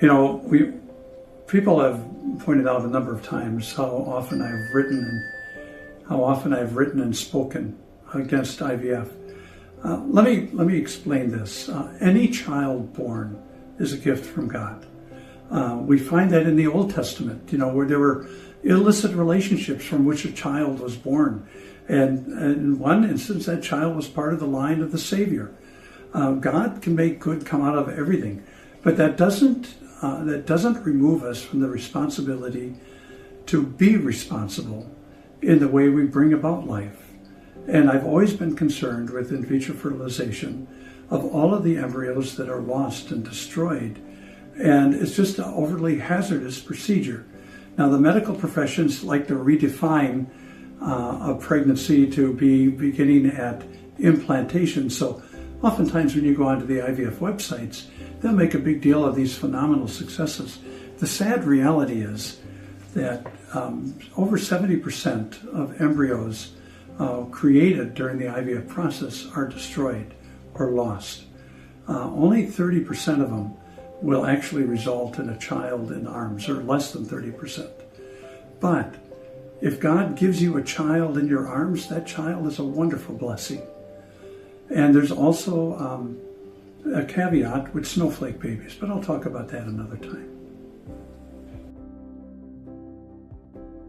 You know, people have pointed out a number of times how often I've written and spoken against IVF. Let me explain this. Any child born is a gift from God. We find that in the Old Testament, where there were illicit relationships from which a child was born. And in one instance, that child was part of the line of the Savior. God can make good come out of everything, but that doesn't remove us from the responsibility to be responsible in the way we bring about life. And I've always been concerned with in vitro fertilization of all of the embryos that are lost and destroyed. And it's just an overly hazardous procedure. Now, the medical professions like to redefine a pregnancy to be beginning at implantation. So oftentimes when you go onto the IVF websites, they'll make a big deal of these phenomenal successes. The sad reality is that over 70% of embryos created during the IVF process are destroyed or lost. Only 30% of them will actually result in a child in arms, or less than 30%. But if God gives you a child in your arms, that child is a wonderful blessing. And there's also a caveat with snowflake babies, but I'll talk about that another time.